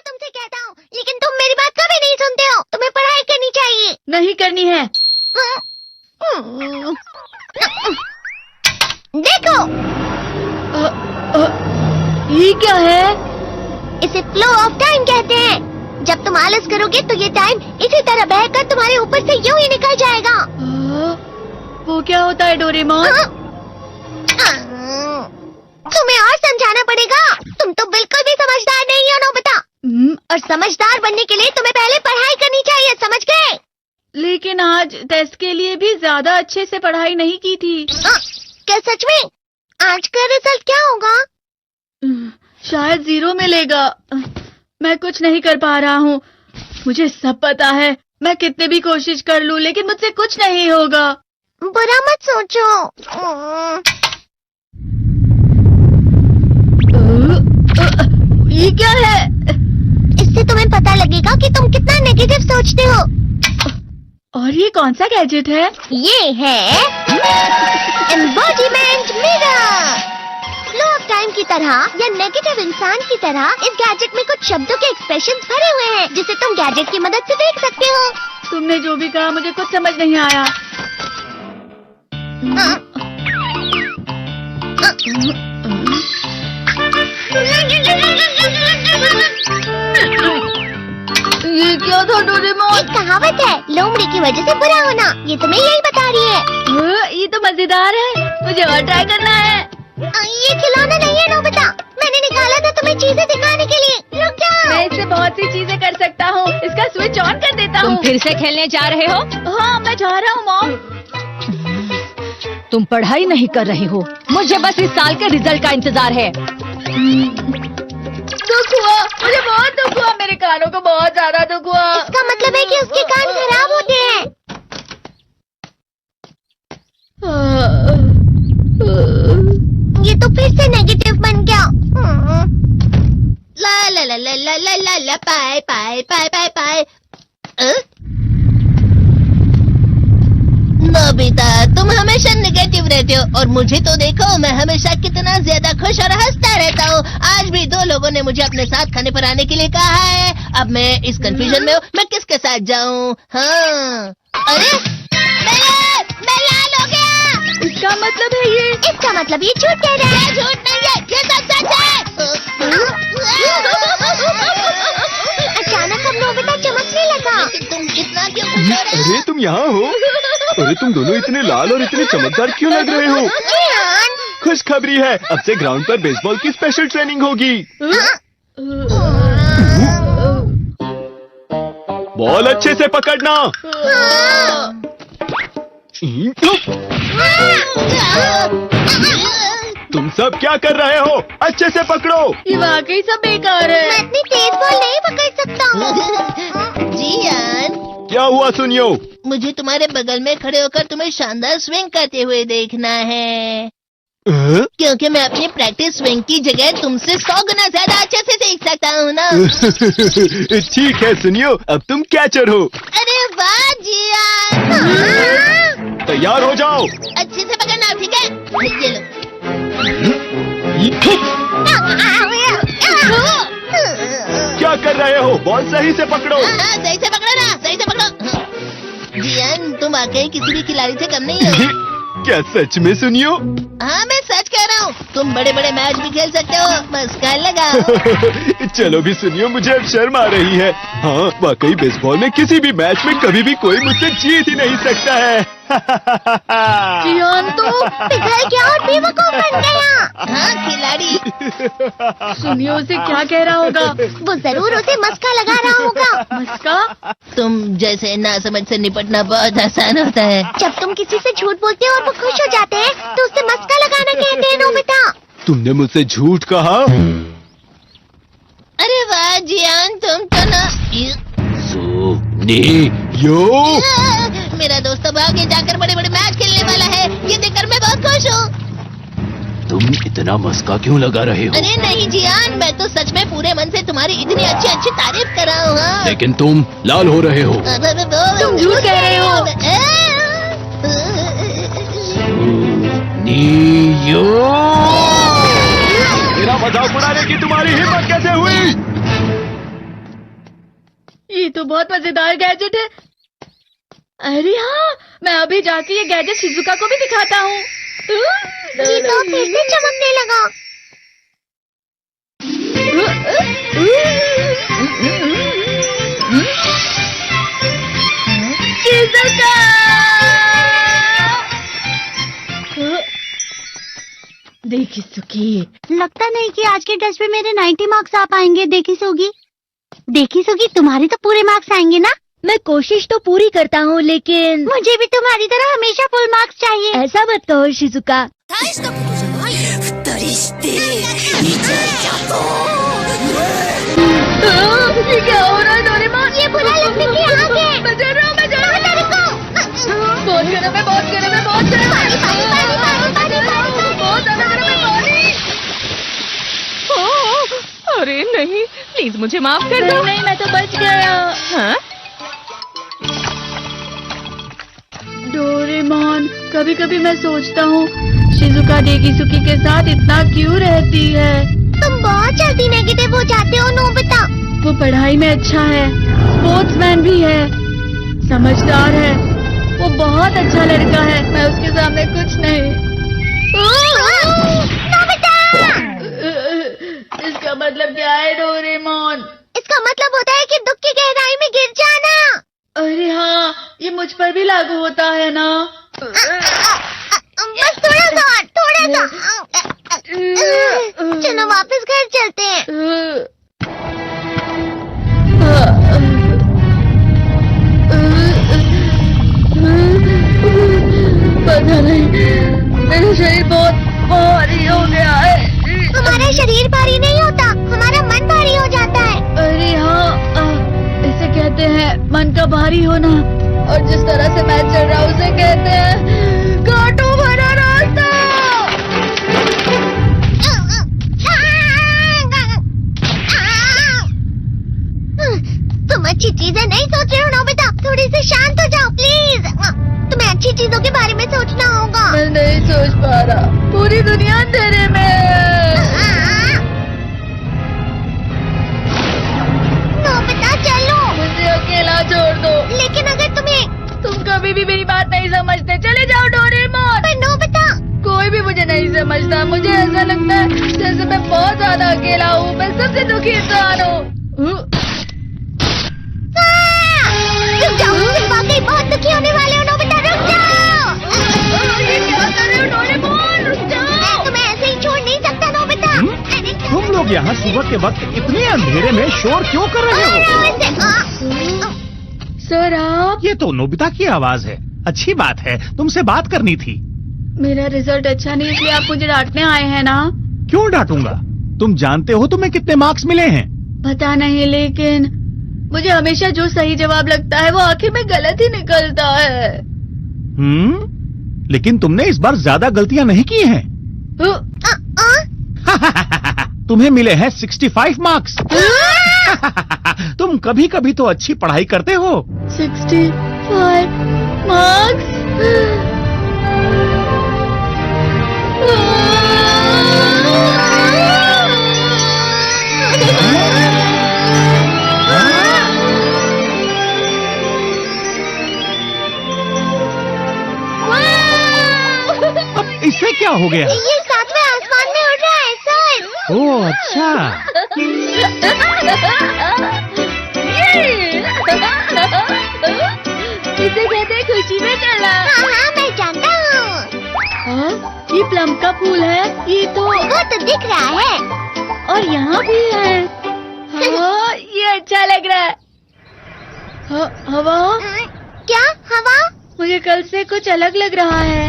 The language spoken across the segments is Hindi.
तुमसे कहता हूँ, लेकिन तुम मेरी बात कभी नहीं सुनते हो। तुम्हें पढ़ाई करनी चाहिए। नहीं करनी है। देखो, ये क्या है? इसे फ्लो ऑफ टाइम कहते हैं। जब तुम आलस करोगे तो ये टाइम इसी तरह बहकर तुम्हारे ऊपर से यूं ही निकल जाएगा। वो क्या होता है डोरेमोन? तुम्हें और समझाना पड़ेगा। तुम तो बिल्कुल भी समझदार नहीं हो नोबिता। और समझदार बनने के लिए तुम्हें पहले पढ़ाई करनी चाहिए, समझ गए? लेकिन आज टेस्ट के लिए भी ज्यादा अच्छे से पढ़ाई नहीं की थी। क्या सच में? आज का रिजल्ट क्या होगा? शायद 0 मिलेगा। मैं कुछ नहीं कर पा रहा हूँ। मुझे सब पता है। मैं कितने भी कोशिश कर लूँ लेकिन मुझसे कुछ नहीं होगा। बुरा मत सोचो। ये क्या है? इससे तुम्हें पता लगेगा कि तुम कितना नेगेटिव सोचते हो। और ये कौन सा गैजेट है? ये है embodiment mirror. Flow of time की तरह या नेगेटिव इंसान की तरह इस गैजेट में कुछ शब्दों के एक्सप्रेशंस भरे हुए हैं, जिसे तुम गैजेट की मदद से देख सकते हो। तुमने जो भी कहा मुझे कुछ समझ नहीं आया। ये क्या था डोरेमोन? एक कहावत है, लोमड़ी की वजह से बुरा होना। ये तुम्हें यही बता रही है। ये तो मजेदार है। मुझे और ट्राई करना है। ये खिलौना नहीं है नोबिता। मैंने निकाला था तुम्हें चीजें दिखाने के लिए। रुक जाओ। मैं इससे बहुत सी चीजें कर सकता हूँ। इसका स्विच ऑन कर देता हूँ। तुम फिर से खेलने जा रहे हो? हाँ, मैं जा रहा हूँ मॉम। तुम पढ़ाई नहीं कर रही हो। मुझे बस इस साल के रिजल्ट का इंतजार है। दुख हुआ, मुझे बहुत दुख हुआ। मेरे कानों को बहुत ज्यादा दुख हुआ। इसका मतलब है कि उसके कान खराब होते हैं। ये तो फिर से नेगेटिव बन गया। ला ला ला ला ला ला ला ला पाए पाए पाए पाए पाए। नोबिता, तुम हमेशा नेगेटिव रहते हो और मुझे तो देखो, मैं हमेशा कितना ज्यादा खुश और हंसता रहता हूँ। आज भी 2 लोगों ने मुझे अपने साथ खाने पर आने के लिए कहा है। अब मैं इस कंफ्यूजन में हूँ, मैं किसके साथ जाऊँ? हाँ, अरे मैं लाल हो गया। इसका मतलब है ये? इसका मतलब ये झूठ कह रहा है। झूठ नहीं है, ये सब सच है। अचानक अब नोबिता चमकने लगा। तुम इतना क्यों खुश हो रहे हो? अरे तुम यहाँ हो? अरे तुम दोनों इतने लाल और इतने चमकदार क्यों लग रहे हो? खुशखबरी है, अब से ग्राउंड पर बेसबॉल की स्पेशल ट्रेनिंग होगी। बॉल अच्छे से पकड़ना। तुम सब क्या कर रहे हो? अच्छे से पकड़ो। ये वाकई सब बेकार है। मैं इतनी तेज बॉल नहीं पकड़ सकता हूँ। जियान, क्या हुआ सुनियो? मुझे तुम्हारे बगल में खड़े होकर तुम्हें शानदार स्विंग करते हुए देखना है, क्योंकि मैं अपनी प्रैक्टिस स्विंग की जगह तुमसे 100 गुना ज्यादा अच्छे से सीख सकता हूँ ना। ठीक है सुनियो, अब तुम कैचर हो। अरे वाह जियान। तैयार हो जाओ। अच्छे से पकड़ना, ठीक है? ये लो। क्या कर रहे हो? बॉल सही से पकड़ो। सही से पकड़ो ना, सही से पकड़ो। जियान, तुम वाकई किसी भी खिलाड़ी से कम नहीं हो। क्या सच में सुनियो? हाँ, मैं सच कह रहा हूँ। तुम बड़े बड़े मैच भी खेल सकते हो, बस कर लगाओ। चलो भी सुनियो, मुझे अब शर्म आ रही है। हाँ, वाकई बेसबॉल में किसी भी मैच में कभी भी कोई मुझसे जीत ही नहीं सकता है। जियान तो पिघल गया और बेवकूफ बन गया। हाँ, खिलाड़ी। सुनियो उसे क्या कह रहा होगा? वो जरूर उसे मस्का लगा रहा होगा। मस्का? तुम जैसे नासमझ से निपटना बहुत आसान होता है। जब तुम किसी से झूठ बोलते हो और वो खुश हो जाते हैं तो उससे मस्का लगाना कहते हैं नोबिता। तुमने मुझसे झूठ कहा? अरे वाह जियान, तुम तो ना। यो मेरा दोस्त अब आगे जाकर बड़े बड़े मैच खेलने वाला है। ये देखकर मैं बहुत खुश हूँ। तुम इतना मस्का क्यों लगा रहे हो? अरे नहीं जियान, मैं तो सच में पूरे मन से तुम्हारी इतनी अच्छी अच्छी तारीफ कर रहा हूँ। हाँ। लेकिन तुम लाल हो रहे हो। तुम झूठ कह रहे हो। मेरा मजाक उड़ाने की तुम्हारी हिम्मत कैसे हुई? ये तो बहुत मजेदार गैजेट है। अरे हाँ, मैं अभी जाके ये गैजेट शिजुका को भी दिखाता हूँ। ये तो फिर से चमकने लगा। शिजुका! देखी सुखी, लगता नहीं कि आज के टेस्ट में मेरे 90 मार्क्स आ पाएंगे। देखी सोगी तुम्हारे तो पूरे मार्क्स आएंगे ना? मैं कोशिश तो पूरी करता हूँ, लेकिन मुझे भी तुम्हारी तरह हमेशा फुल मार्क्स चाहिए। ऐसा मत कहो शिजुका। ये क्या हो रहा है डोरेमोन? ये बुरा लगने की आग है। मैं डर रहा हूँ, मैं डर रहा हूँ। बहुत गर्म है, बहुत गर्म है, बहुत गर्म है। बहुत ज्यादा गर्म है पानी। अरे नहीं, प्लीज मुझे माफ कर दो। नहीं, मैं तो बच गया। हाँ? डोरेमोन, कभी कभी मैं सोचता हूँ शिजुका डेकिसुकी के साथ इतना क्यों रहती है। तुम बहुत जल्दी नेगेटिव हो जाते हो नोबिता। वो पढ़ाई में अच्छा है, स्पोर्ट्समैन भी है, समझदार है, वो बहुत अच्छा लड़का है। मैं उसके सामने कुछ नहीं। नोबिता! इसका मतलब क्या है डोरेमोन? इसका मतलब होता है कि दुख की गहराई में गिर जाना। अरे हाँ, ये मुझ पर भी लागू होता है ना। बस थोड़ा सा। चलो वापस घर चलते हैं। पता नहीं, मेरा शरीर बहुत भारी हो गया है। हमारा शरीर भारी नहीं होता, हमारा मन भारी हो जाता है। अरे हाँ, इसे कहते हैं मन का भारी होना। और जिस तरह से मैं चल रहा हूँ उसे कहते हैं कांटों भरा रास्ता। तुम अच्छी चीजें नहीं सोच रहे हो नोबिता। थोड़ी सी शांत हो जाओ प्लीज। तुम्हें अच्छी चीजों के बारे में सोचना होगा। मैं नहीं सोच पा रहा, पूरी दुनिया अंधेरे में है। नोबिता चलो। मुझे अकेला छोड़ दो। लेकिन अगर तुम कभी भी मेरी बात नहीं समझते। चले जाओ डोरेमोन। पर नोबिता। कोई भी मुझे नहीं समझता। मुझे ऐसा लगता है जैसे मैं बहुत ज्यादा अकेला हूँ। मैं सबसे दुखी इंसान हूँ। रुक जाओ, तुम वाकई बहुत दुखी होने वाले हो नोबिता। रुक जाओ। ये क्या कर रहे हो डोरेमोन? रुक जाओ। मैं तुम्हें ऐसे ही छोड़ नहीं सकता नोबिता। तुम लोग यहाँ सुबह के वक्त इतने अंधेरे में शोर क्यों कर रहे हो? सर आप? ये तो नोबिता की आवाज है। अच्छी बात है, तुमसे बात करनी थी। मेरा रिजल्ट अच्छा नहीं, इसलिए आप मुझे डांटने आए हैं ना? क्यों डांटूंगा? तुम जानते हो तुम्हें कितने मार्क्स मिले हैं? पता नहीं, लेकिन मुझे हमेशा जो सही जवाब लगता है वो आखिर में गलत ही निकलता है। लेकिन तुमने इस बार ज्यादा गलतियां नहीं की हैं। तुम्हें मिले हैं 65 मार्क्स। तुम कभी कभी तो अच्छी पढ़ाई करते हो। 65 मार्क्स? अब इससे क्या हो गया? ये सातवें आसमान में उड़ रहा है सर। ओह अच्छा। इसे कहते हैं खुशी में चला। हाँ मैं जानता हूँ। हाँ, ये प्लम का फूल है। ये तो वो तो दिख रहा है। और यहाँ भी है। हाँ, ये अच्छा लग रहा है। हवा? क्या हवा? मुझे कल से कुछ अलग लग रहा है।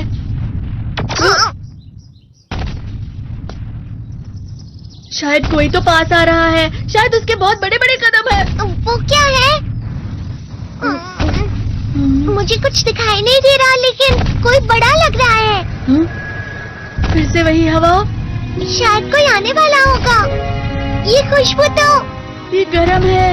शायद कोई तो पास आ रहा है। शायद उसके बहुत बड़े बड़े कदम है। वो क्या है? मुझे कुछ दिखाई नहीं दे रहा, लेकिन कोई बड़ा लग रहा है। फिर से वही हवा। शायद कोई आने वाला होगा। ये खुशबू तो ये गरम है।